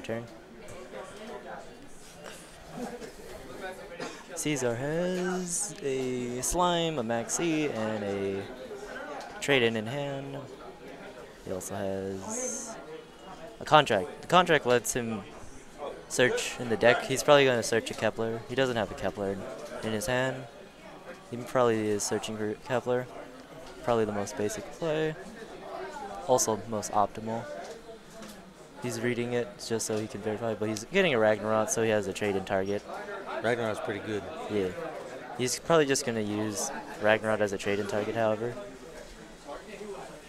turn. Cesar has a Slime, a Maxi, and a Trade-in in hand. He also has a Contract. The Contract lets him search in the deck. He's probably going to search a Kepler. He doesn't have a Kepler in his hand. He probably is searching for Kepler. Probably the most basic play. Also most optimal. He's reading it just so he can verify, but he's getting a Ragnarok, so he has a trade-in target. Ragnarok's pretty good. Yeah. He's probably just going to use Ragnarok as a trade-in target, however.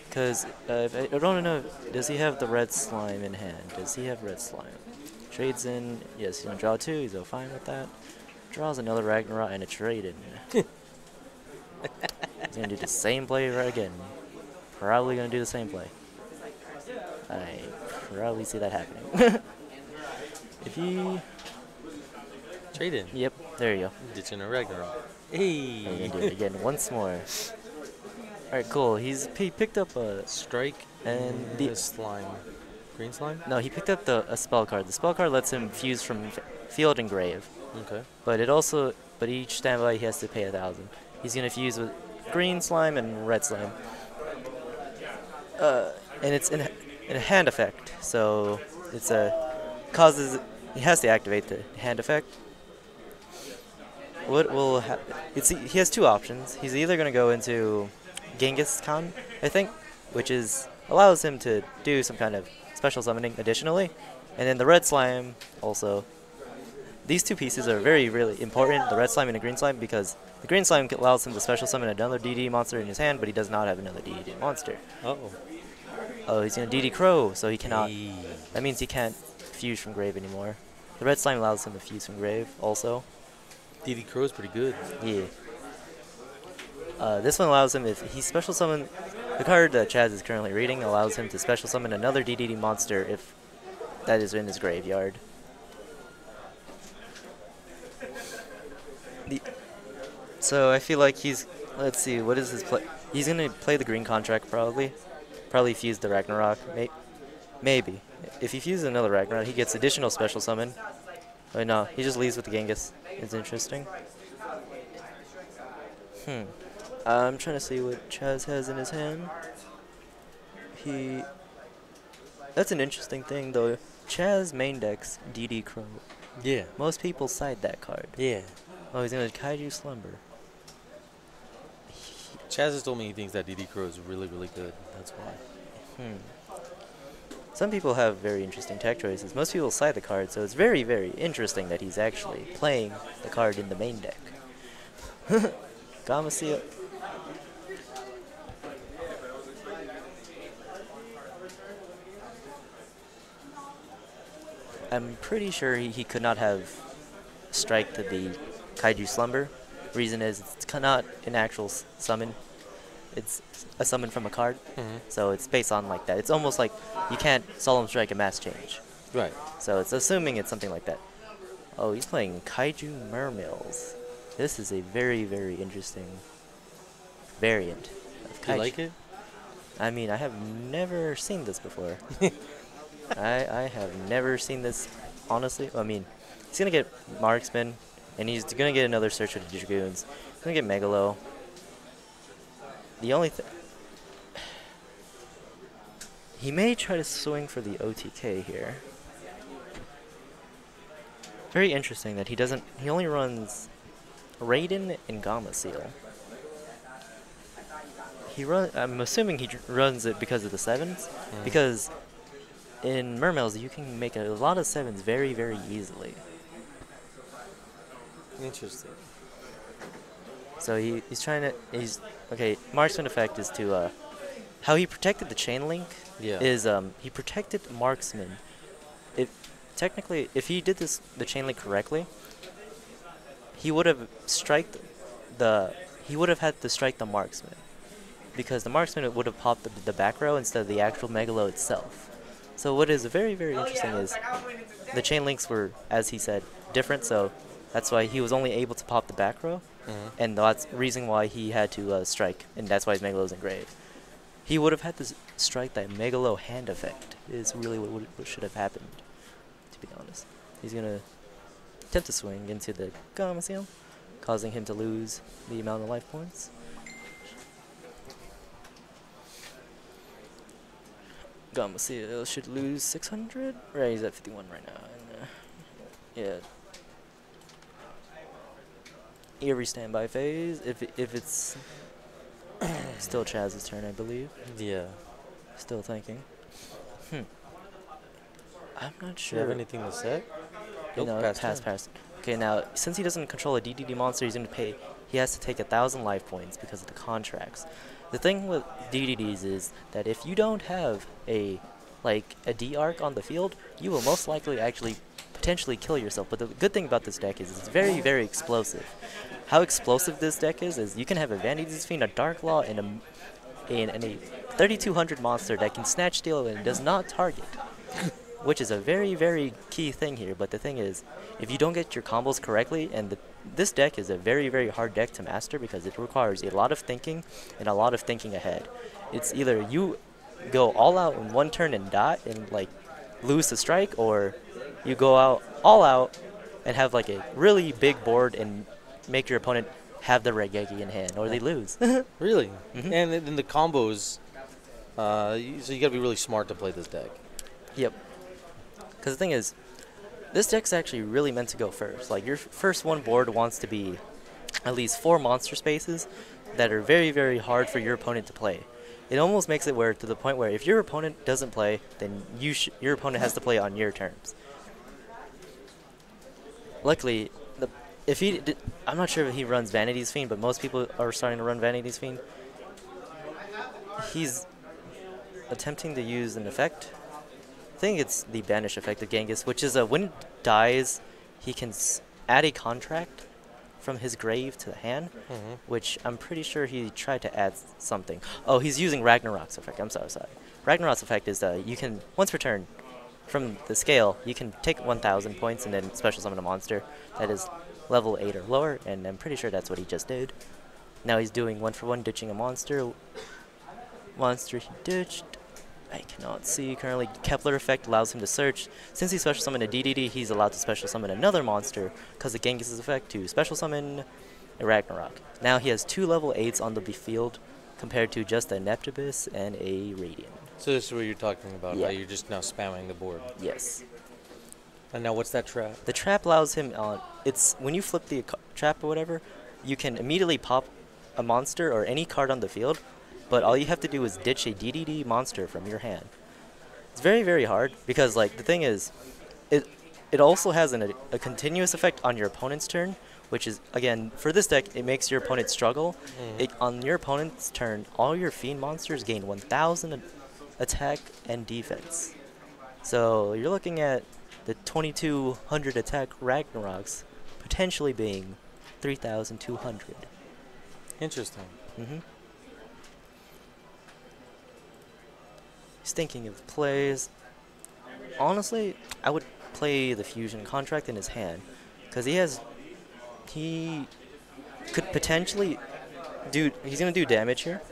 Because, I don't know, does he have the red slime in hand? Does he have red slime? Trades in, yes, he's going to draw 2, he's fine with that. Draws another Ragnarok and a trade-in. He's going to do the same play right again. Probably going to do the same play. I probably see that happening. If he... Trade in. Yep, there you go. Ditch in a Ragnarok. Hey! I'm going to do it again once more. Alright, cool. He picked up a... Strike and the slime. Green slime? No, he picked up a spell card. The spell card lets him fuse from field and grave. Okay. But each standby he has to pay 1,000. He's going to fuse with green slime and red slime. And it's in a hand effect, so it's causes he has to activate the hand effect. What will happen? He has two options. He's either going to go into Genghis Khan, I think, which allows him to do some kind of special summoning additionally, and then the red slime also. These two pieces are really important, the red slime and the green slime, because the green slime allows him to special summon another DD monster in his hand, but he does not have another DD monster. Uh-oh. Oh, he's going to DD Crow, so he cannot. Hey. That means he can't fuse from grave anymore. The red slime allows him to fuse from grave also. DD Crow's pretty good. Yeah. This one allows him, if he special summon, the card that Chaz is currently reading allows him to special summon another DDD monster if that is in his graveyard. So I feel like let's see, what is his play? He's going to play the green contract probably. Probably fuse the Ragnarok. Maybe. If he fuses another Ragnarok, he gets additional special summon. Oh no, he just leaves with the Genghis. It's interesting. I'm trying to see what Chaz has in his hand. That's an interesting thing though. Chaz main decks DD Crow. Yeah. Most people side that card. Yeah. Oh, he's going to Kaiju Slumber. Chaz has told me he thinks that DD Crow is really good. That's why. Some people have very interesting tech choices. Most people side the card, so it's very interesting that he's actually playing the card in the main deck. Gamma Seal. I'm pretty sure he could not have striked the Kaiju Slumber. Reason is it's not an actual summon. It's a summon from a card, so it's based on like that. It's almost like you can't Solemn Strike a Mass Change. Right. So it's assuming it's something like that. Oh, he's playing Kaiju Mermills. This is a very interesting variant of Kaiju. Do you like it? I mean, I have never seen this before. I have never seen this, honestly. I mean, he's going to get Marksman, and he's going to get another Search of the Dragoons. He's going to get Megalo. The only thing... He may try to swing for the OTK here. Very interesting that he only runs Raiden and Gamma Seal. I'm assuming he runs it because of the 7s, because in Mermills you can make a lot of 7s very easily. Interesting. So okay, Marksman effect is to how he protected the chain link is he protected Marksman. Technically if he did the chain link correctly, he would have had to strike the Marksman, because the Marksman would have popped the back row instead of the actual Megalo itself. So what is very interesting is the chain links were, as he said, different, so that's why he was only able to pop the back row, and that's the reason why he had to strike, and that's why his Megalo's in grave. He would have had to strike that Megalo hand effect, is really what should have happened to be honest. He's going to attempt to swing into the Gamma, causing him to lose the amount of life points. Gamma should lose 600. Right, he's at 51 right now. And, yeah. Eerie standby phase. If it's still Chaz's turn, I believe. Yeah. Still thinking. I'm not Do sure. you have anything to say? You Nope, know, pass. pass. Okay, now since he doesn't control a DDD monster, he's going to pay. He has to take 1,000 life points because of the contracts. The thing with DDDs is that if you don't have a D arc on the field, you will most likely actually potentially kill yourself. But the good thing about this deck is it's very, very explosive. How explosive this deck is you can have a Vanity's Fiend, a Dark Law, and a 3,200 monster that can snatch steal and does not target. Which is a very, very key thing here. But the thing is, if you don't get your combos correctly, and this deck is a very, very hard deck to master because it requires a lot of thinking and a lot of thinking ahead. It's either you go all out in one turn and die and like lose the strike, or you go out all out and have like a really big board and make your opponent have the Regeki in hand, or they lose. Really? Mhm. And then the combos, so you gotta be really smart to play this deck. Yep. Because the thing is, this deck's actually really meant to go first. Like, your first one board wants to be at least 4 monster spaces that are very, very hard for your opponent to play. It almost makes it where to the point where if your opponent doesn't play, then your opponent has to play on your terms. Luckily, I'm not sure if he runs Vanity's Fiend, but most people are starting to run Vanity's Fiend. He's attempting to use an effect. I think it's the Banish effect of Genghis, which is when it dies, he can add a contract from his grave to the hand, which I'm pretty sure he tried to add something. Oh, he's using Ragnarok's effect. I'm sorry. Ragnarok's effect is you can, once per turn, from the scale, you can take 1,000 points and then special summon a monster that is level 8 or lower, and I'm pretty sure that's what he just did. Now he's doing 1-for-1, ditching a monster. Monster he ditched. I cannot see currently. Kepler effect allows him to search. Since he special summoned a DDD, he's allowed to special summon another monster because of Genghis' effect to special summon a Ragnarok. Now he has 2 level 8s on the field compared to just a Neptibus and a Radiant. So this is what you're talking about, Yeah. how you're just now spamming the board. Yes. And now what's that trap? The trap allows him it's when you flip the trap or whatever, you can immediately pop a monster or any card on the field, but all you have to do is ditch a DDD monster from your hand. It's very, very hard because like the thing is, it also has a continuous effect on your opponent's turn, which is, again, for this deck, it makes your opponent struggle. On your opponent's turn, all your Fiend monsters gain 1,000 attack and defense. So you're looking at the 2,200 attack Ragnaroks potentially being 3,200. Interesting. He's thinking of plays. Honestly, I would play the Fusion Contract in his hand, because he could potentially he's going to do damage here.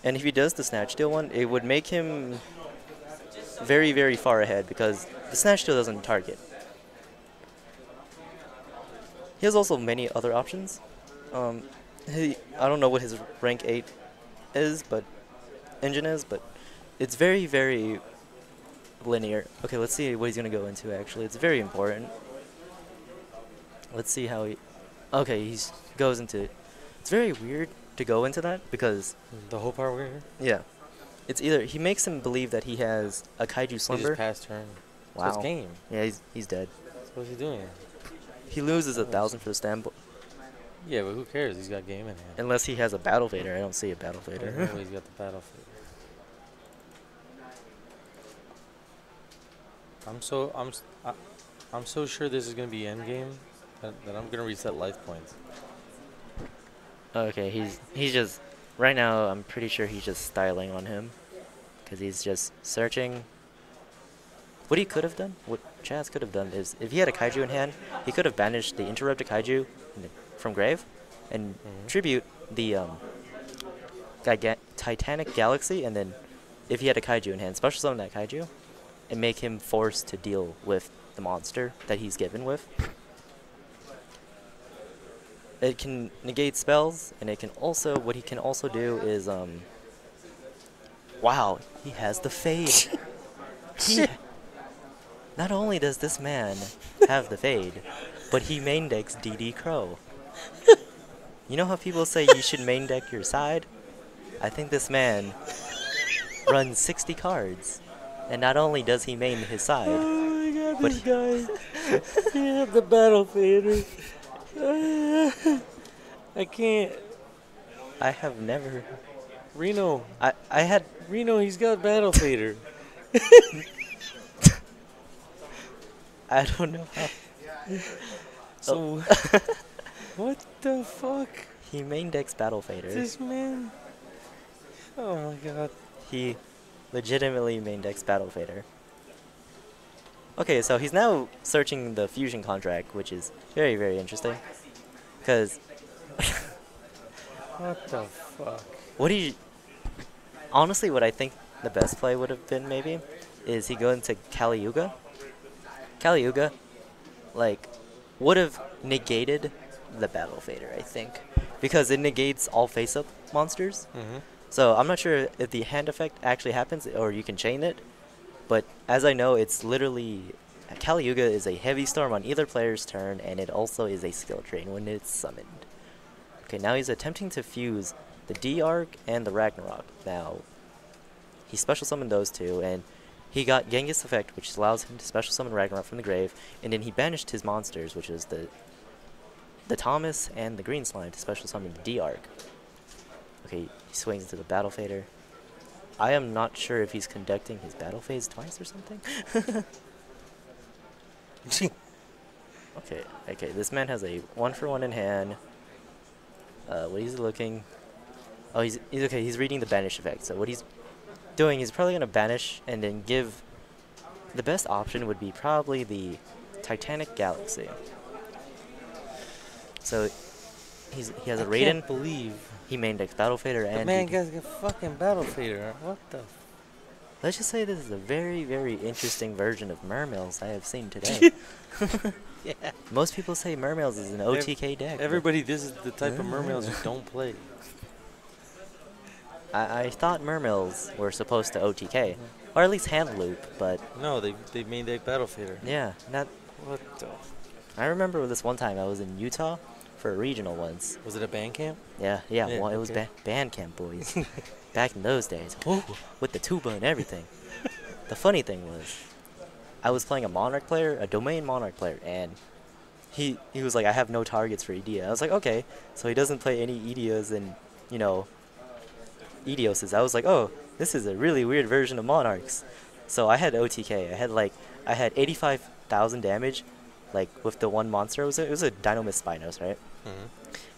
And if he does the Snatch Steal one, it would make him very, very far ahead, because the Snatch Steal doesn't target. He has also many other options. I don't know what his rank 8 engine is, but it's very, very linear. Okay, let's see what he's going to go into, actually. It's very important. Let's see how he... Okay, he goes into... It's very weird to go into that, because... The whole part we're here? Yeah. It's either... He makes him believe that he has a Kaiju He Slumber. just passed turn. Wow. So it's game. Yeah, he's dead. So what's he doing? He loses 1,000 for the stand, Yeah, but who cares? He's got game in hand. unless he has a Battle Vader. I don't see a Battle Vader. Oh, he's got the battlefield. I'm so sure this is gonna be endgame that I'm gonna reset life points. Okay, he's just... Right now, I'm pretty sure he's just styling on him, because he's just searching. What he could have done, what Chaz could have done, is if he had a Kaiju in hand, he could have banished the Interrupted Kaiju from grave and tribute the Titanic Galaxy, and then if he had a Kaiju in hand, special summon that Kaiju and make him forced to deal with the monster that he's given with. It can negate spells, and it can also, what he can also do is, wow, he has the fade. He, not only does this man have the fade, but he main decks DD Crow. You know how people say you should main deck your side? I think this man runs 60 cards, and not only does he main his side, Oh my god, but this guy. He had the battle fader. I can't. I have never. Reno. I had. Reno, he's got battle fader. I don't know how. So, what the fuck? He main decks Battle Fader. This man. Oh my god. He legitimately main decks Battle Fader. Okay, so he's now searching the fusion contract, which is very, very interesting. Because What the fuck? what do you... Honestly, what I think the best play would have been, maybe, is he go into Kali Yuga. Kali Yuga, like, would have negated the Battle Fader, I think. Because it negates all face-up monsters. Mm-hmm. So I'm not sure if the hand effect actually happens, or you can chain it. But as I know, it's literally... Kali Yuga is a heavy storm on either player's turn, and it also is a skill drain when it's summoned. Okay, now he's attempting to fuse the D-Arc and the Ragnarok. Now, he special summoned those two, and he got Genghis effect, which allows him to special summon Ragnarok from the grave, and then he banished his monsters, which is the Thomas and the Green Slime, to special summon the D-Arc. Okay, he swings into the Battle Fader. I am not sure if he's conducting his battle phase twice or something. Okay, this man has a 1-for-1 in hand. What he's looking... Oh, he's okay, he's reading the banish effect. So what he's doing, he's probably going to banish and then give... The best option would be probably the Titanic Galaxy. So he has a Raiden. Can't believe He main decks Battle Fader the and... man DD. got a fucking battle fader. What the? Let's just say this is a very, very interesting version of Mermails I have seen today. Yeah. Most people say Mermails is an OTK deck. but Everybody, this is the type of mermaids you don't play. I thought Mermails were supposed to OTK, or at least hand loop, but No, they made that battle fader. yeah, not. What the? I remember this one time I was in Utah for a regional once. Was it a band camp? Yeah, Yeah, well, it was okay. band camp boys. Back in those days. Ooh, with the tuba and everything. The funny thing was, I was playing a Monarch player, a domain Monarch player, and he was like, I have no targets for Edea. I was like, okay, so he doesn't play any Edeas and, you know, Edioses. I was like, oh, this is a really weird version of Monarchs. So I had OTK. I had 85,000 damage, like with the one monster. It was a Dynamis Spinos, right? Mm-hmm.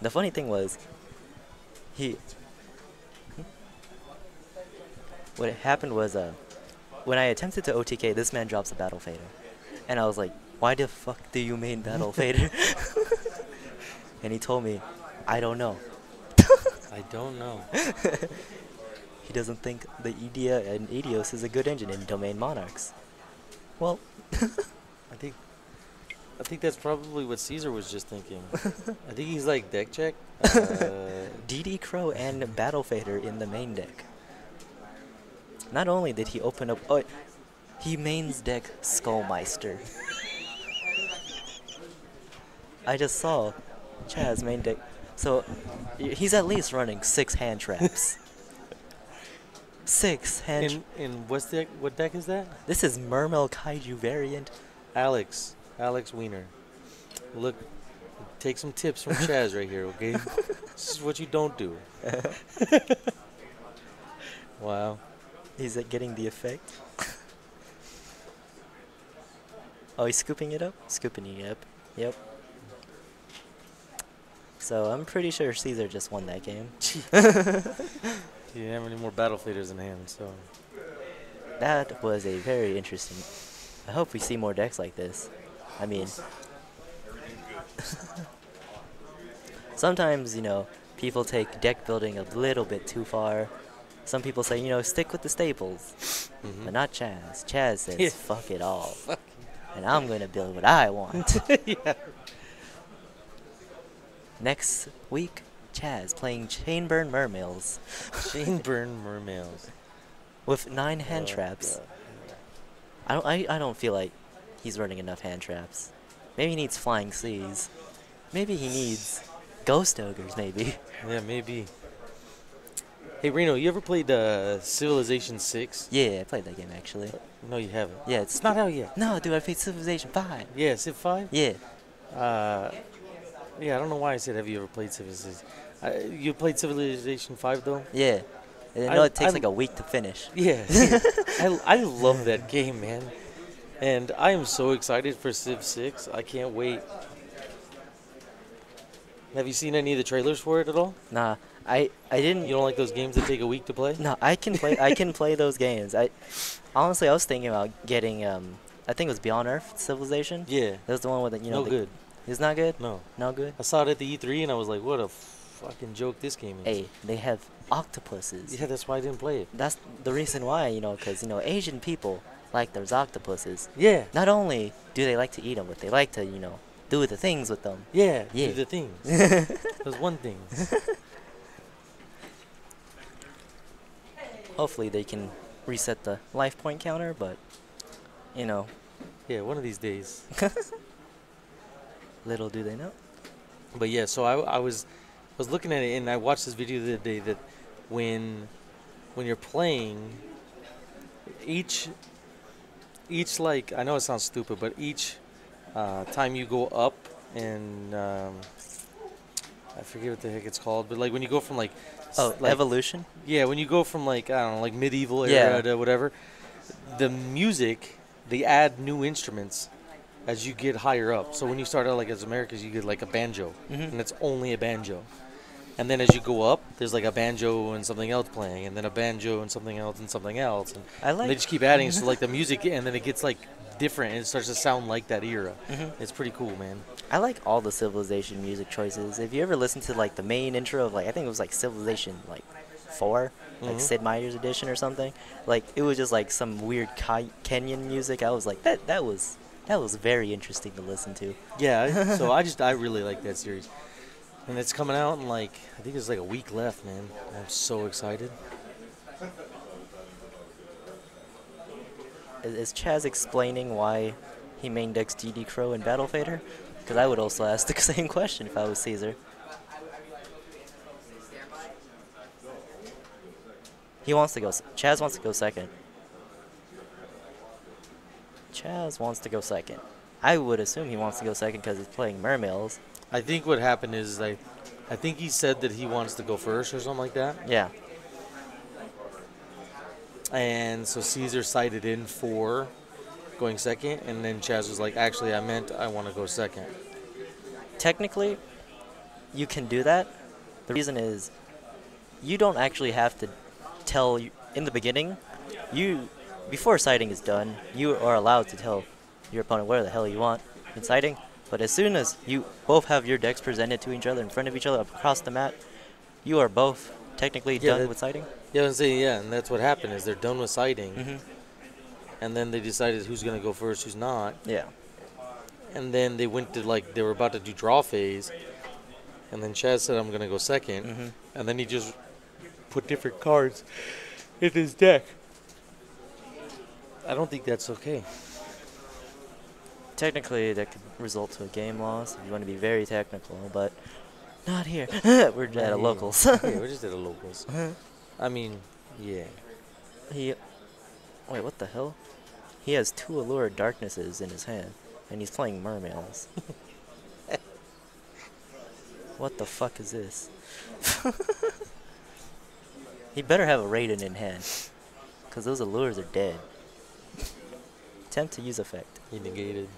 The funny thing was, what happened was, when I attempted to OTK, this man drops a Battle Fader. And I was like, why the fuck do you main Battle Fader? And he told me, I don't know. I don't know. He doesn't think the Edea and Edios is a good engine in Domain Monarchs. Well, I think that's probably what Cesar was just thinking. I think he's like deck check. DD Crow and Battle Fader in the main deck. Not only did he open up... Oh, he mains deck Skullmeister. I just saw Chaz main deck. So, he's at least running 6 hand traps. 6 hand... in what deck is that? This is Mermail Kaiju variant. Alex Wiener. Look, take some tips from Chaz right here, okay? This is what you don't do. Wow. He's getting the effect. Oh, he's scooping it up? Scooping it up. Yep. So I'm pretty sure Cesar just won that game. He didn't have any more battle faders in hand, so. That was a very interesting... I hope we see more decks like this. I mean... Sometimes, you know, people take deck building a little bit too far. Some people say, you know, stick with the staples. Mm-hmm. But not Chaz. Chaz says, Yeah. fuck it all. Fuck. and I'm going to build what I want. Yeah. Next week, Chaz playing Chainburn Mermails Chainburn Mermails. with 9 hand traps. God. I don't feel like he's running enough hand traps. Maybe he needs Flying Seas. Maybe he needs Ghost Ogres, maybe. Yeah, maybe. Hey, Reno, you ever played Civilization 6? Yeah, I played that game actually. No, you haven't. Yeah, It's not out yet. No, dude, I played Civilization 5. Yeah, Civ 5? Yeah. Yeah, I don't know why I said have you ever played Civilization. You played Civilization 5 though? Yeah. And I know it takes like a week to finish. Yeah. I love that game, man. And I am so excited for Civ 6. I can't wait. Have you seen any of the trailers for it at all? Nah, I didn't. You don't like those games that take a week to play? No, I can play those games. Honestly, I was thinking about getting I think it was Beyond Earth Civilization. Yeah. That was the one with the, No good. It's not good. No. No good. I saw it at the E3 and I was like, what a fucking joke this game is. Hey, they have octopuses. Yeah, that's why I didn't play it. That's the reason why, because Asian people like those octopuses. Yeah. Not only do they like to eat them, but they like to do the things with them. Yeah. Yeah. Do the things. Those one things. Hopefully they can reset the life point counter, but Yeah, one of these days. little do they know. But yeah, so I was looking at it and I watched this video the other day that when you're playing, each like, I know it sounds stupid, but each time you go up and I forget what the heck it's called, but like when you go from like Evolution. Yeah, when you go from like, I don't know, like medieval era Yeah. to whatever, the music, they add new instruments as you get higher up. So when you start out like as Americans, you get like a banjo, and it's only a banjo. And then as you go up, there's like a banjo and something else playing, and then a banjo and something else and something else. And I like. they just keep adding, so like the music, and then it gets like different, and it starts to sound like that era. It's pretty cool, man. I like all the Civilization music choices. If you ever listen to like the main intro of like I think it was like Civilization like 4, like Sid Meier's edition or something, like it was just like some weird Kenyan music. I was like that was very interesting to listen to. Yeah, so I really like that series. And it's coming out in like, I think it's like a week left, man. I'm so excited. Is Chaz explaining why he main decks GD Crow in Battle Fader? Because I would also ask the same question if I was Cesar. He wants to go. Chaz wants to go second. Chaz wants to go second. I would assume he wants to go second because he's playing Mermails. I think what happened is I think he said that he wants to go first or something like that. Yeah. And so Caesar cited in for going second, and then Chaz was like, actually, I meant I want to go second. Technically, you can do that. The reason is you don't actually have to tell in the beginning. Before sighting is done, you are allowed to tell your opponent whatever the hell you want in sighting. But as soon as you both have your decks presented to each other in front of each other across the mat, you are both technically done with sighting. Yeah, I'm saying, yeah, and that's what happened is they're done with sighting, and then they decided who's going to go first, who's not. Yeah. And then they went to like they were about to do draw phase, and then Chaz said, "I'm going to go second," and then he just put different cards in his deck. I don't think that's okay. Technically, that could result to a game loss if you want to be very technical, but not here. We're at a locals. Yeah, we're just at a locals. I mean, yeah. Wait, what the hell? He has 2 Allure Darknesses in his hand, and he's playing Mermails. What the fuck is this? He better have a Raiden in hand, because those Allures are dead. Attempt to use effect. He negated.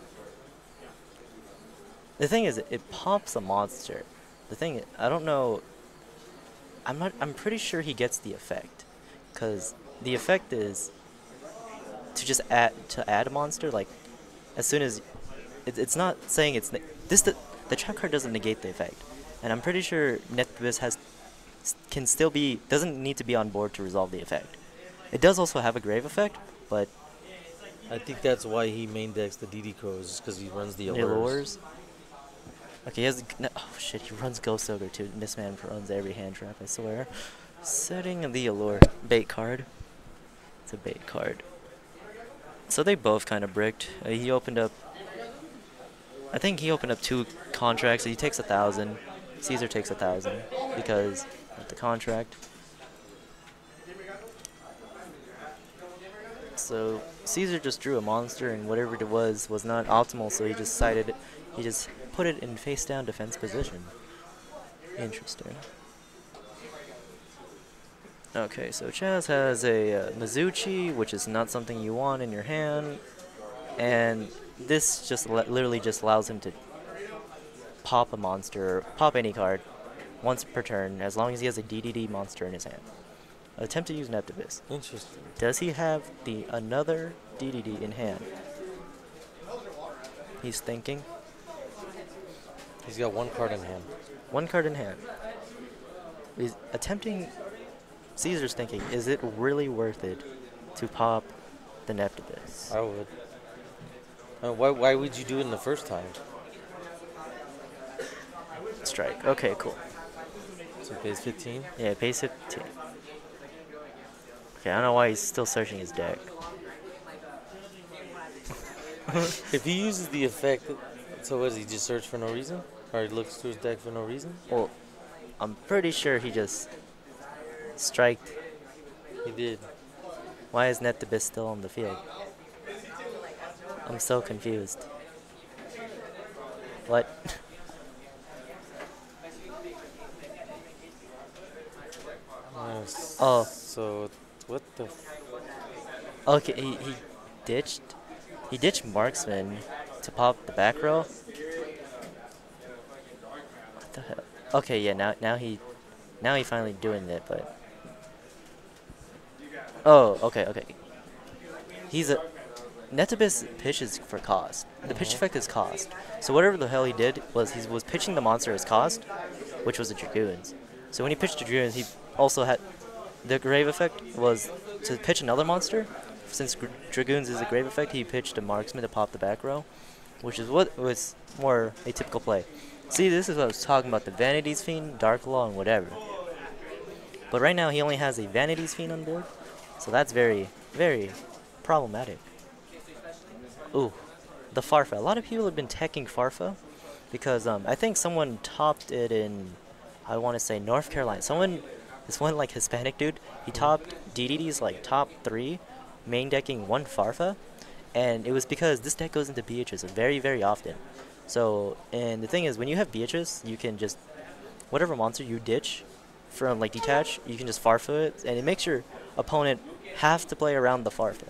The thing is, it pops a monster. The thing, I don't know. I'm pretty sure he gets the effect, because the effect is to add a monster. Like, as soon as it's not saying it's the trap card doesn't negate the effect, and I'm pretty sure Netkibus doesn't need to be on board to resolve the effect. It does also have a grave effect, but I think that's why he main decks the DD Crows, because he runs the The allures. allures. Okay, he has. No, oh shit, he runs Ghost Ogre too. This man runs every hand trap, I swear. Setting the allure. Bait card. It's a bait card. So they both kind of bricked. He opened up. I think he opened up 2 contracts. So he takes 1,000. Cesar takes 1,000 because of the contract. So Cesar just drew a monster, and whatever it was not optimal. So he just decided, he just put it in face down defense position. Interesting. Okay, so Chaz has a Mizuchi, which is not something you want in your hand, and this just literally just allows him to pop a monster, pop any card, once per turn, as long as he has a DDD monster in his hand. Attempt to use Neptibus. Interesting. Does he have the another DDD in hand? He's thinking. He's got 1 card in hand. 1 card in hand. He's attempting. Caesar's thinking, is it really worth it to pop the Neptibus? I would. Why would you do it in the first time? Strike. Okay, cool. So he pays 15? Yeah, pays 15. Okay, I don't know why he's still searching his deck. If he uses the effect, so what, does he just search for no reason? Or he looks through his deck for no reason? Well, I'm pretty sure he just striked. He did. Why is Neptibus still on the field? I'm so confused. What? Oh. So, what the Okay, he ditched. He ditched Marksman to pop the back row. What the hell? Okay, yeah. Now he finally doing it, but. Oh, okay. He's a. Netibus pitches for cost. The pitch effect is cost. So whatever the hell he did was he was pitching the monster as cost, which was the Dragoons. So when he pitched the Dragoons, he also had the grave effect was to pitch another monster. Since Dragoons is a grave effect, he pitched a Marksman to pop the back row, which is what was more a typical play. See, this is what I was talking about, the Vanity's Fiend, Dark Law, and whatever. But right now he only has a Vanity's Fiend on board, so that's very, very problematic. Ooh, the Farfa. A lot of people have been teching Farfa because I think someone topped it in, I want to say North Carolina. This one like Hispanic dude, he topped DDD's like top 3, main decking 1 Farfa, and it was because this deck goes into Beatrice very, very often. So, and the thing is, when you have Beatrice, you can just, whatever monster you ditch from like detach, you can just Farfa it, and it makes your opponent have to play around the Farfa.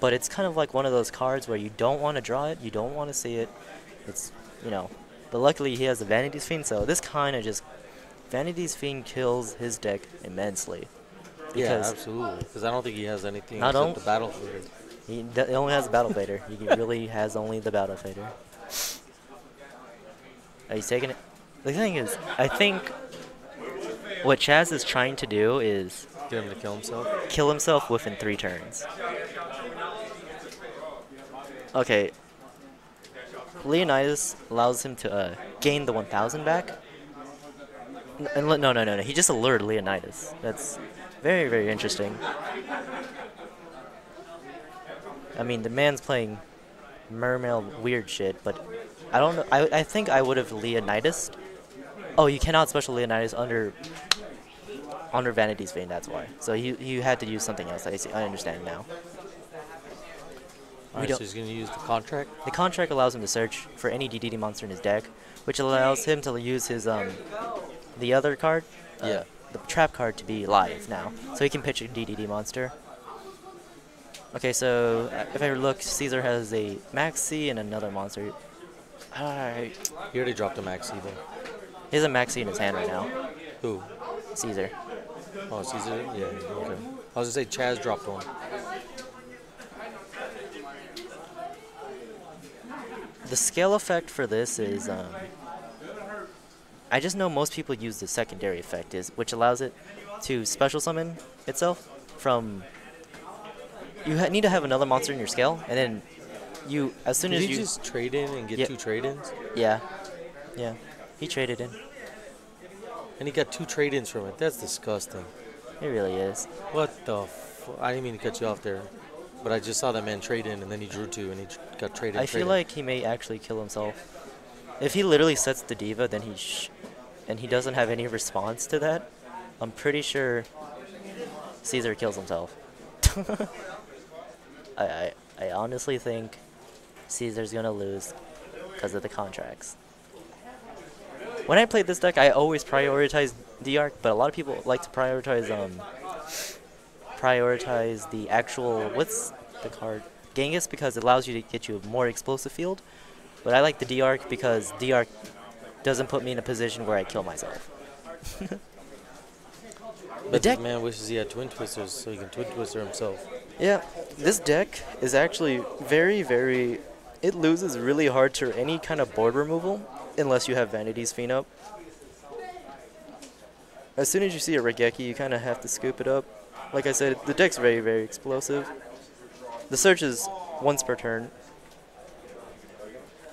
But it's kind of like one of those cards where you don't want to draw it, you don't want to see it. It's, you know. But luckily he has the Vanity's Fiend, so this kind of just... Vanity's Fiend kills his deck immensely. Yeah, absolutely. Because I don't think he has anything I except the Battle Fader. He only has a Battle Fader. He really has only the Battle Fader. Are you taking it? The thing is, I think what Chaz is trying to do is... Get him to kill himself? Kill himself within 3 turns. Okay. Leonidas allows him to gain the 1,000 back. No. He just allured Leonidas. That's very, very interesting. I mean, the man's playing mermail weird shit, but I don't know. I think I would have Leonidas. Oh, you cannot special Leonidas under Vanity's Fiend, that's why. So you had to use something else. I understand now. Alright, so he's going to use the contract? The contract allows him to search for any DDD monster in his deck, which allows him to use his the other card, the trap card, to be live now. So he can pitch a DDD monster. Okay, so if I look, Cesar has a Maxi and another monster. He already dropped a Maxi though. He has a Maxi in his hand right now. Who? Caesar. Oh, Cesar? Yeah, okay. I was going to say Chaz dropped one. The scale effect for this is, I just know most people use the secondary effect, which allows it to special summon itself from need to have another monster in your scale, and then as soon Did as he you just trade in and get Yeah. 2 trade-ins? yeah, yeah, he traded in. And he got 2 trade-ins from it. That's disgusting. It really is. What the I didn't mean to cut you off there. But I just saw that man trade in, and then he drew 2, and he got I feel like he may actually kill himself. If he literally sets the diva, then and he doesn't have any response to that, I'm pretty sure Cesar kills himself. I honestly think Caesar's gonna lose because of the contracts. When I played this deck, I always prioritized D-Arc, but a lot of people like to prioritize the actual, what's the card? Genghis, because it allows you to get you a more explosive field. But I like the D-Arc because D-Arc doesn't put me in a position where I kill myself. But this man wishes he had Twin Twisters so he can Twin Twister himself. Yeah, this deck is actually very, very... It loses really hard to any kind of board removal unless you have Vanity's Fiend up. As soon as you see a Regeki, you kind of have to scoop it up. Like I said, the deck's very, very explosive. The search is once per turn.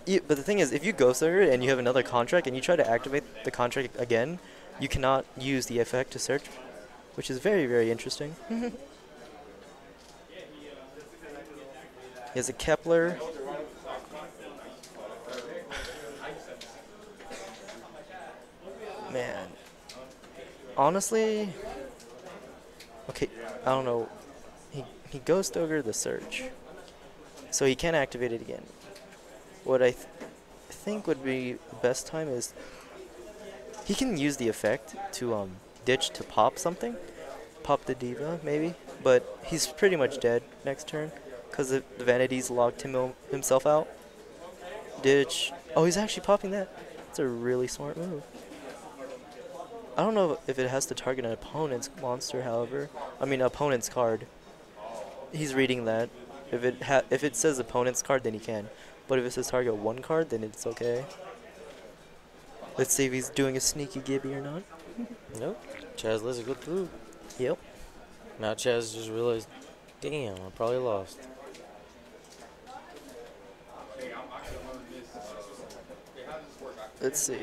But the thing is, if you Ghost Ogre and you have another contract and you try to activate the contract again, you cannot use the effect to search, which is very, very interesting. He has a Kepler. Man. Honestly, okay, I don't know. He Ghost Ogre the search, so he can't activate it again. What I think would be the best time is he can use the effect to ditch to pop something, pop the diva maybe, but he's pretty much dead next turn because the Vanity's locked himself out. Ditch. Oh, he's actually popping that. That's a really smart move. I don't know if it has to target an opponent's monster, however. I mean, opponent's card. He's reading that. If it says opponent's card, then he can. But if it says target one card, then it's okay. Let's see if he's doing a sneaky Gibby or not. Nope. Chaz lets it go through. Yep. Now Chaz just realized, damn, I probably lost. Let's see.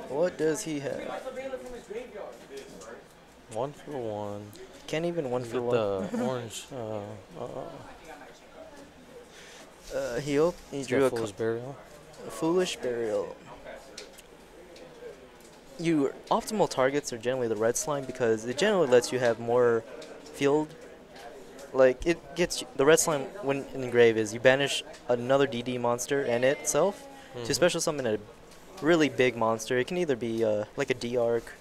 What does he have? 1 for 1. Can't even one for one. The orange. He drew a Foolish Burial. Foolish Burial. Your optimal targets are generally the red slime because it generally lets you have more field. Like, it gets the red slime when in grave is you banish another DD monster and itself to special summon a really big monster. It can either be like a D-Arc,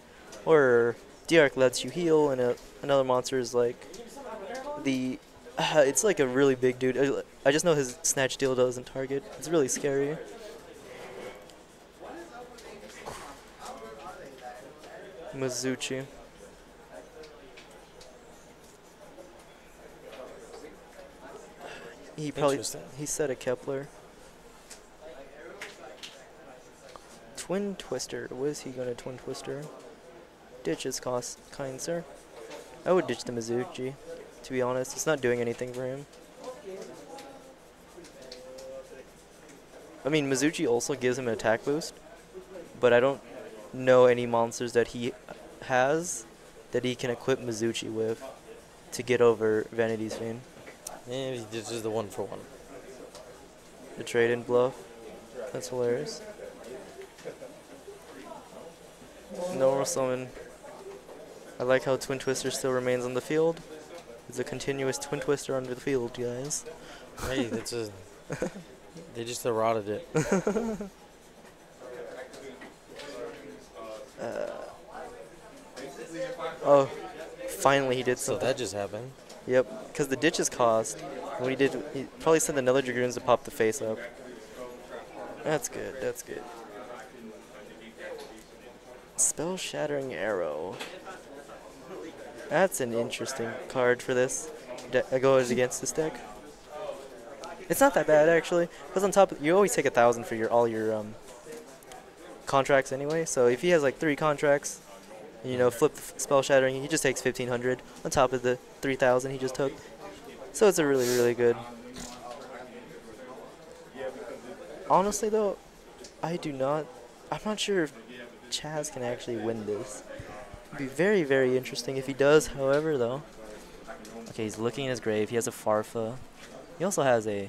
or D-Arc lets you heal, and another monster is like it's like a really big dude. I just know his Snatch Deal doesn't target. It's really scary. Mizuchi. He set a Kepler. Twin Twister. What is he gonna Twin Twister? Ditch his cost, kind sir. I would ditch the Mizuchi, to be honest. It's not doing anything for him. I mean, Mizuchi also gives him an attack boost, but I don't know any monsters that he has that he can equip Mizuchi with to get over Vanity's Fiend. Yeah, he ditches the 1 for 1. The trade-in bluff. That's hilarious. Normal summon. I like how Twin Twister still remains on the field. It's a continuous Twin Twister under the field, guys. Hey, that's a... They just eroded it. Oh, finally he did something. So that just happened. Yep, because the ditches cost. What he did, he probably sent another Dragoons to pop the face up. That's good, that's good. Spell Shattering Arrow. That's an interesting card for this. Goes against this deck. It's not that bad actually, because on top of, you always take 1,000 for all your contracts anyway. So if he has like 3 contracts, you know, flip the Spell Shattering, he just takes 1,500 on top of the 3,000 he just took. So it's a really, really good. Honestly, though, I do not. I'm not sure if Chaz can actually win this. It'd be very, very interesting if he does, however, though. Okay, he's looking in his grave. He has a Farfa. He also has a.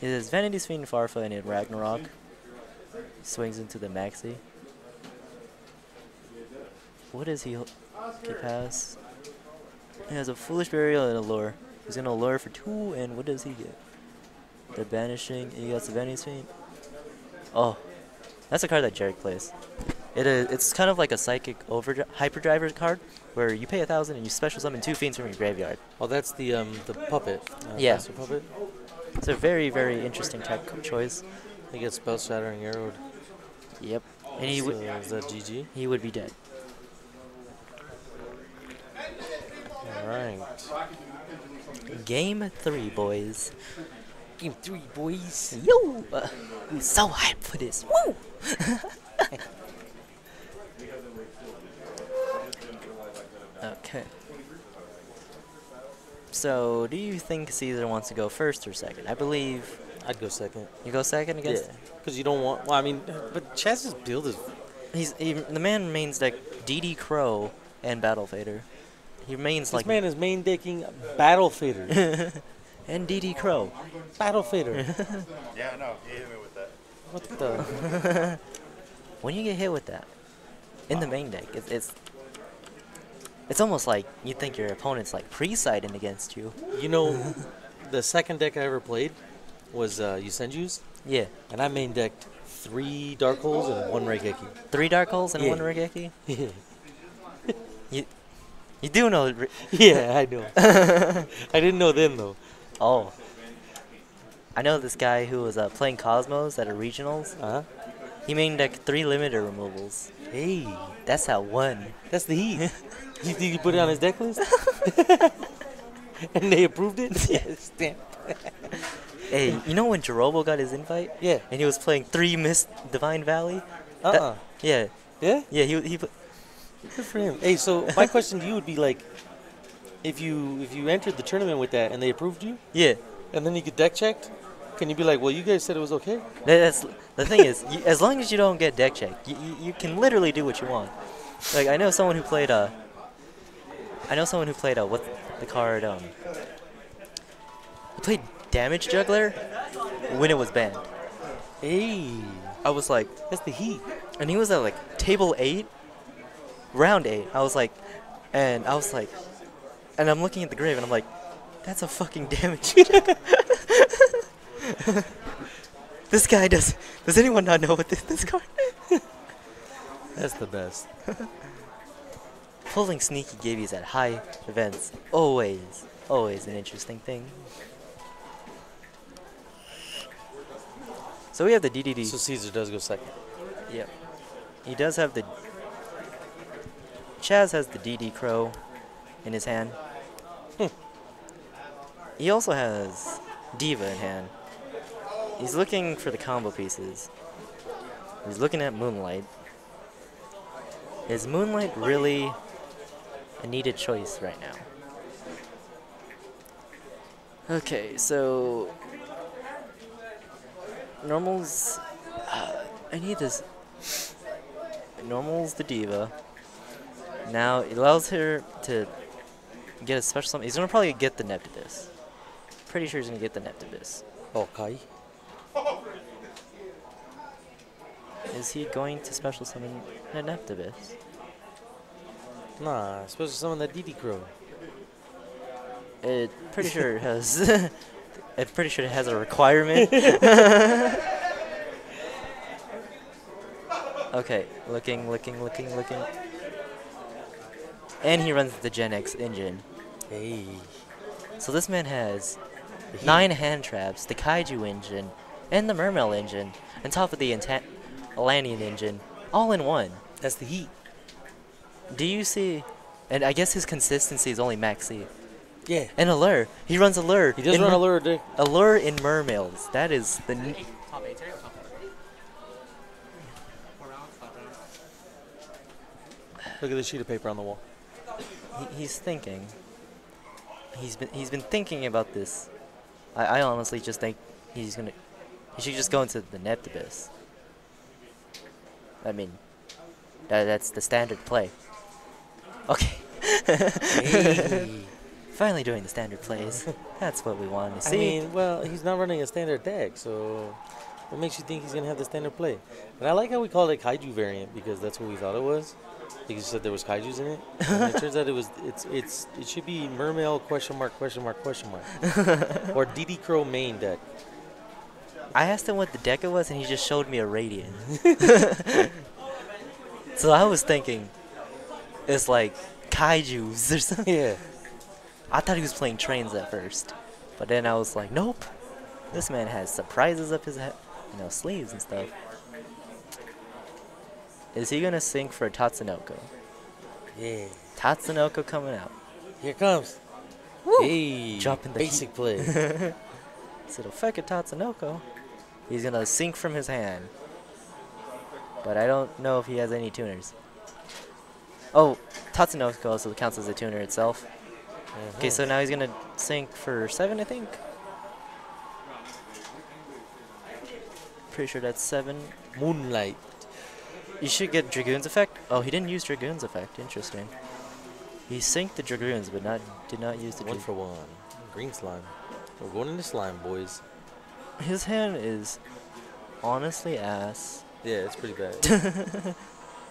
He has Vanity's Fiend, Farfa, and a Ragnarok. He swings into the Maxi. What is he? Okay, pass. He has a Foolish Burial and a Lure. He's gonna lure for 2, and what does he get? The Banishing. He gets the Vanity's Fiend. Oh, that's a card that Jarek plays. It's kind of like a Psychic Hyperdriver card, where you pay 1,000 and you special summon 2 fiends from your graveyard. Oh, that's the puppet. Yeah. Master puppet. It's a very, very interesting tech choice. He gets Spell Shattering Arrowed. Yep. And he would. Is that GG? He would be dead. All right. Game 3, boys. Game 3, boys. Yo! I'm so hyped for this. Woo! Okay. So, do you think Cesar wants to go first or second? I believe I'd go second. you go second against. Yeah, because you don't want. Well, I mean, but Chaz's build is. The man mains deck DD Crow and Battle Fader. He mains This man is main decking Battle Fader. and DD Crow. Battle Fader. Yeah, no, he hit me with that. What the? When you get hit with that in the main deck, it's almost like you think your opponent's like pre-siding against you. You know, the second deck I ever played was Yusenju's, Yeah. and I main decked 3 Dark Holes and 1 Raigeki. 3 Dark Holes and Yeah. 1 Regeki? Yeah. You do know. Yeah, I know. I didn't know then though. Oh. I know this guy who was playing Cosmos at a regionals. Uh huh. He main deck 3 limiter removals. Hey, That's how 1. that's the heat. You think you put it on his deck list? And they approved it? Yes, damn. Hey, you know when Jerobo got his invite? Yeah. And he was playing 3 Mist Divine Valley? Uh-uh. Yeah. Yeah? Yeah, he put. Good for him. Hey, so my question to you would be like, if you entered the tournament with that and they approved you, Yeah. and then you get deck checked, can you be like, well, you guys said it was okay? That's the thing is, as long as you don't get deck checked, you can literally do what you want. Like I know someone who played what's the card he played Damage Juggler when it was banned. Hey, I was like, that's the heat. and he was at like table 8, round 8. And I'm looking at the grave and I'm like, that's a fucking damage. This guy does anyone not know what this card? That's the best. Pulling sneaky gibbies at high events, always an interesting thing. So we have the DDD. So Cesar does go second. Yep. He does have the. Chaz has the DD Crow in his hand. He also has Diva in hand. He's looking for the combo pieces. He's looking at Moonlight. Is Moonlight really a needed choice right now? Okay, so normals. I need this. Normal's the Diva. Now it allows her to get a special summon. He's gonna probably get the Neptibus. Pretty sure he's gonna get the Neptibus. Okay. Is he going to special summon a Neptibus? Nah, supposed to summon that DD Crow. It pretty sure it has. It's pretty sure it has a requirement. Okay, looking. And he runs the Gen X engine. Hey. So this man has 9 hand traps, the Kaiju engine, and the Mermail engine, on top of the Atlantean engine, all in one. That's the heat. Do you see? And I guess his consistency is only Max C. Yeah. And Allure. He runs Allure. He does run Allure, Dick. Allure in Mermails. That is the. Look at the sheet of paper on the wall. He's thinking. he's been thinking about this. I honestly just think he should just go into the Neptibus. I mean, that's the standard play. Okay. Hey. Finally doing the standard plays. That's what we wanted to see. I mean, well, he's not running a standard deck, so what makes you think he's gonna have the standard play? And I like how we called it kaiju variant because that's what we thought it was. Because you said there was kaijus in it, and it turns out it should be Mermail ? Or DD Crow main deck. I asked him what the deck it was, and he just showed me a Radiant. So I was thinking, it's like kaijus or something. Yeah. I thought he was playing trains at first, but then I was like, nope. This man has surprises up his sleeves and stuff. Is he gonna sink for Tatsunoko? Yeah. Tatsunoko coming out. Here it comes. Woo! Hey. Dropping the basic play. So the fuck Tatsunoko. He's gonna sink from his hand. But I don't know if he has any tuners. Oh, Tatsunoko also counts as a tuner itself. Okay, so now he's gonna sink for 7, I think. Pretty sure that's 7. Moonlight. You should get Dragoon's effect. Oh, he didn't use Dragoon's effect. Interesting. He synced the Dragoons, but did not use the One for one. Green slime. We're going into slime, boys. His hand is honestly ass. Yeah, it's pretty bad.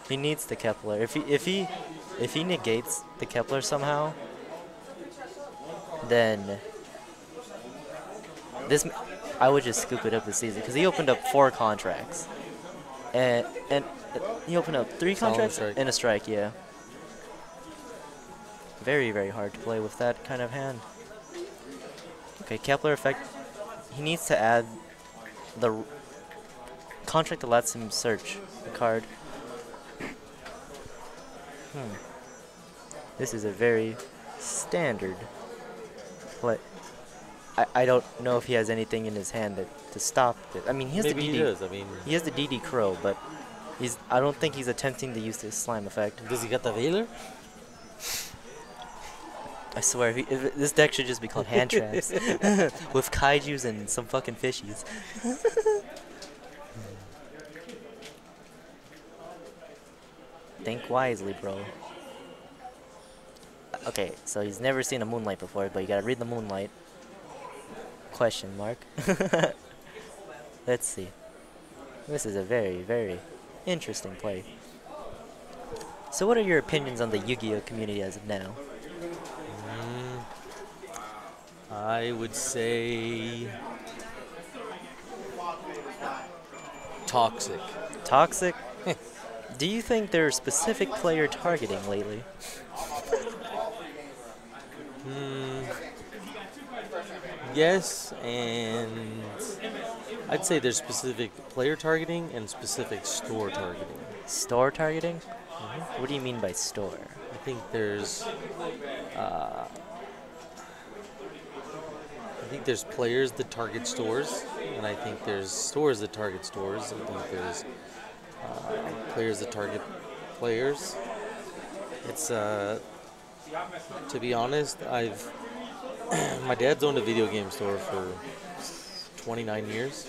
He needs the Kepler. If he negates the Kepler somehow, then I would just scoop it up this season because he opened up 4 contracts, and he opened up 3 contracts and a strike. Yeah, very very hard to play with that kind of hand. Okay, Kepler effect. He needs to add the contract that lets him search the card. This is a very standard play. I don't know if he has anything in his hand to stop it. I mean, he has Maybe the DD. he does. I mean, He has the DD Crow, but I don't think he's attempting to use this slime effect. does he got the Veiler? I swear, this deck should just be called Hand Traps with kaijus and some fucking fishies. Think wisely, bro. Okay, so he's never seen a Moonlight before, but you gotta read the Moonlight. Question mark. Let's see. This is a very, very interesting play. So what are your opinions on the Yu-Gi-Oh community as of now? I would say toxic. Toxic? Do you think there's specific player targeting lately? Yes, and I'd say there's specific player targeting and specific store targeting. Store targeting? What do you mean by store? I think there's players that target stores, and I think there's stores that target stores. I think there's players that target players. It's to be honest, my dad's owned a video game store for 29 years,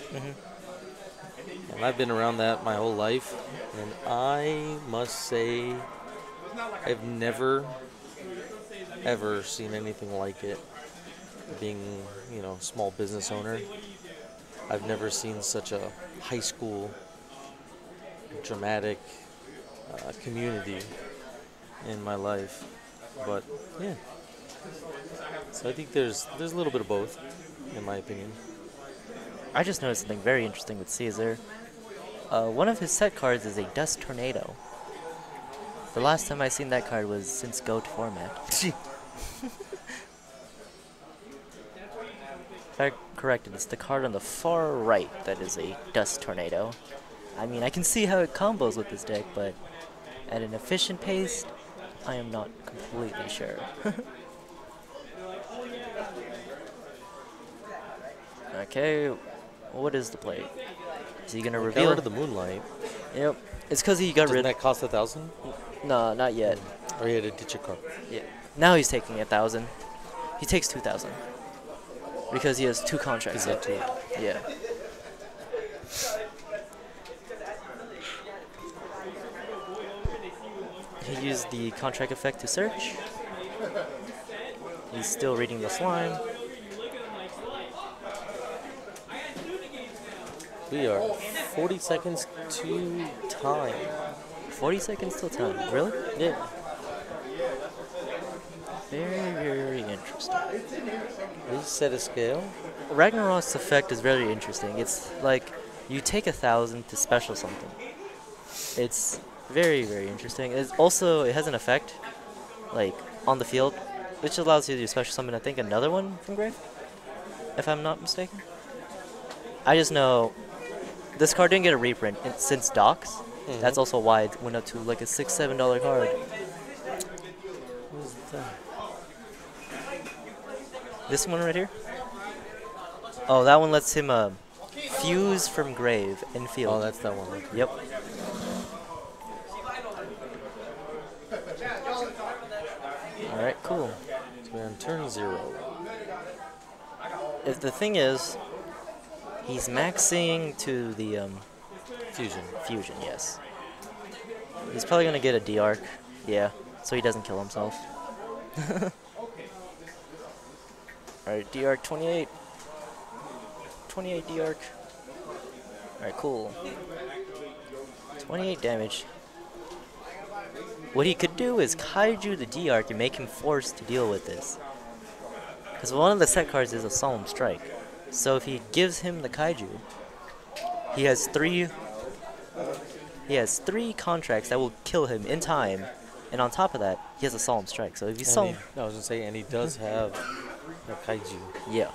and I've been around that my whole life, and I must say I've never ever seen anything like it. Being, small business owner, I've never seen such a high school dramatic community in my life. But yeah, so I think there's a little bit of both, in my opinion. I just noticed something very interesting with Cesar. One of his set cards is a Dust Tornado. The last time I seen that card was since GOAT format. If I corrected, it's the card on the far right that is a Dust Tornado. I mean, I can see how it combos with this deck, but at an efficient pace, I am not completely sure. Okay, what is the play? Is he gonna reveal? Got rid of the Moonlight. Yep, it's because he got Doesn't rid. that cost 1,000? No, not yet. Or he had to ditch a card. Yeah, now he's taking 1,000. He takes 2,000 because he has 2 contracts. Is that too? Yeah. He used the contract effect to search. He's still reading the slime. We are 40 seconds to time. 40 seconds till time. Really? Yeah. Very, very interesting. We set a scale. Ragnarok's effect is very interesting. It's like you take 1,000 to special something. It's very, very interesting. It's also, it has an effect, like, on the field, which allows you to special summon, I think, another one from Grave, if I'm not mistaken. I just know this card didn't get a reprint since Docks. That's also why it went up to like a $6, $7 card. What is that? This one right here? Oh, that one lets him fuse from Grave in field. Oh, that's that one. Yep. Alright, cool. So we're on turn 0. If the thing is, he's maxing to the Fusion. fusion, yes. He's probably gonna get a D-Arc, yeah, so he doesn't kill himself. Alright, D-Arc 28. 28 D-Arc. Alright, cool. 28 damage. What he could do is Kaiju the D-Arc and make him forced to deal with this. Because one of the set cards is a Solemn Strike. So if he gives him the Kaiju, he has three contracts that will kill him in time, and on top of that, he has a Solemn Strike. So if you I was gonna say, and he does have a kaiju. yeah.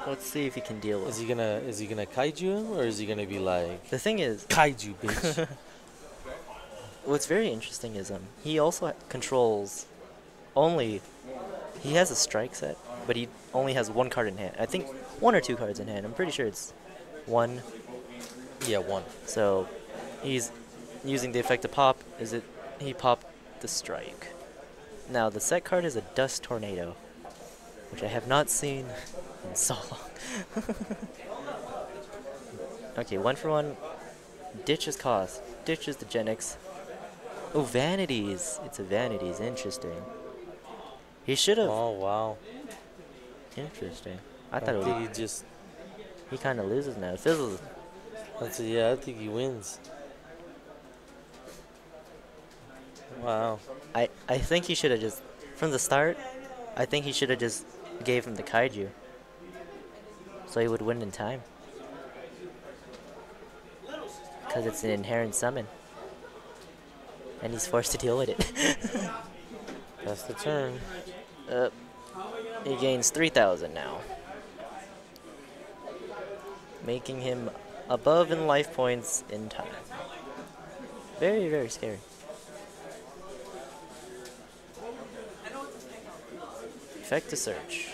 Let's see if he can deal with Is he gonna kaiju him, or is he gonna be like The thing is, kaiju bitch? what's very interesting is he also controls he has a strike set, but he only has 1 card in hand. I think 1 or 2 cards in hand. I'm pretty sure it's 1. Yeah, 1. So he's using the effect to pop. He popped the strike. Now the set card is a Dust Tornado, which I have not seen in so long. Okay, 1 for 1. Ditches cost. Ditches the Genix. Oh, Vanities. It's a Vanities. Interesting. He should have. Oh wow. Interesting. I thought it think would. he just. He kind of loses now. Fizzles. Yeah, I think he wins. Wow. I think he should have just, from the start, I think he should have just gave him the Kaiju. So he would win in time. Because it's an inherent summon. And he's forced to deal with it. That's the turn. He gains 3,000 now. Making him above in life points in time. Very, very scary. Effect to search.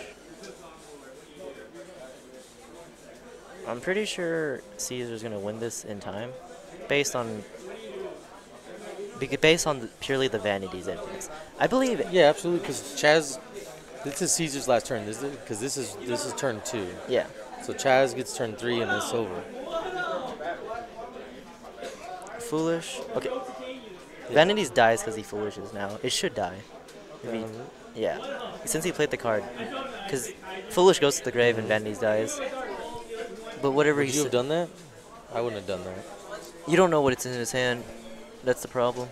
I'm pretty sure Cesar's gonna win this in time, based on purely the Vanities influence. I believe it. Yeah, absolutely. Because Chaz, this is Caesar's last turn. Because this is turn 2. Yeah. So Chaz gets turn 3 and it's over. Foolish. Okay. Vanities dies because he foolishes now. It should die. Maybe. Yeah. Since he played the card, because Foolish goes to the grave and Vanities dies. But whatever Would you have done that? I wouldn't have done that. You don't know what it's in his hand. That's the problem.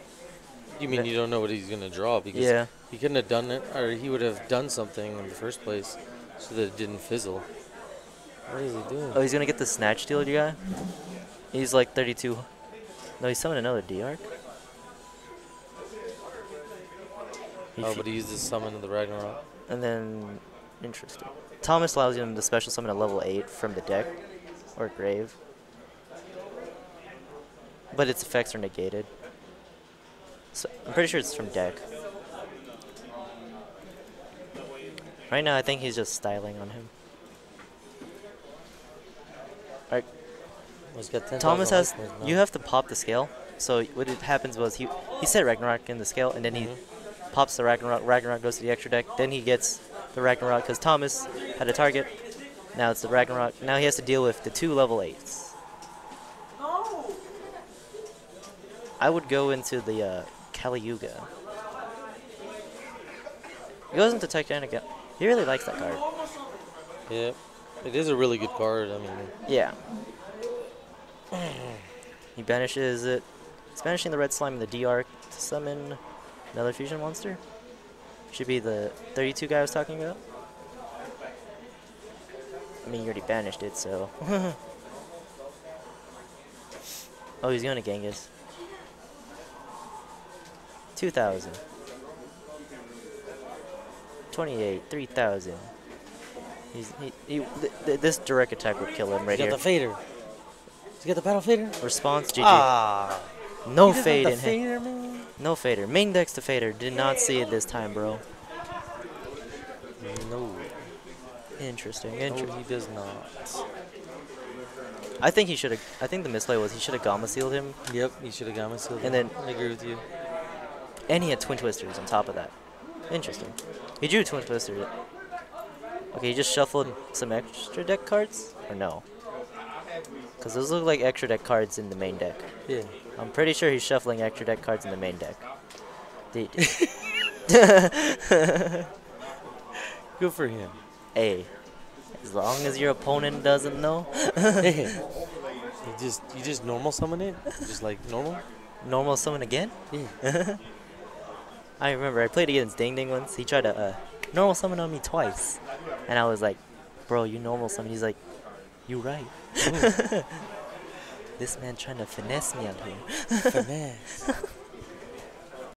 You mean you don't know what he's gonna draw? Because he couldn't have done it, or he would have done something in the first place so that it didn't fizzle. What is he doing? Oh, he's gonna get the Snatch Steal, you guy? He's like 32. No, he's summoned another D-Arc. Oh, but he used his summon of the Ragnarok. And then, interesting. Thomas allows him to special summon a level 8 from the deck, or grave. But its effects are negated. So I'm pretty sure it's from deck. Right now, I think he's just styling on him. Alright. He's got 10,000 Thomas has. life points now. You have to pop the scale So what it happens was he set Ragnarok in the scale, and then he pops the Ragnarok. Ragnarok goes to the extra deck. Then he gets the Ragnarok because Thomas had a target. Now it's the Ragnarok. Now he has to deal with the 2 level 8s. I would go into the Kali Yuga. He goes into Titanic. He really likes that card. Yeah, it is a really good card. I mean, Yeah. He banishes it. He's banishing the red slime and the DR to summon another fusion monster. Should be the 32 guy I was talking about. I mean, you already banished it, so. Oh, he's going to Genghis. 2,000. 28, 3,000. This direct attack would kill him right he's here. got the fader. He's got the battle fader. Response, GG. Ah, No he doesn't fade have in the him. fader, man. No fader. Main decks to fader. Did not see it this time, bro. No, Interesting. no, Interesting. he does not. I think he should have. I think the misplay was he should have Gamma sealed him, Yep, he should have got myself. And then- I agree with you. and he had Twin Twisters on top of that. Interesting. He drew Twin Twisters. Okay, he just shuffled some extra deck cards, or no? Because those look like extra deck cards in the main deck. Yeah. I'm pretty sure he's shuffling extra deck cards in the main deck. Good for him. Hey, as long as your opponent doesn't know. Hey, you just normal summon it, just like normal. Normal summon again? Yeah. I remember I played against Ding Ding once. He tried to normal summon on me twice. And I was like, bro, you normal summon. He's like, you right. This man trying to finesse me out here. Finesse.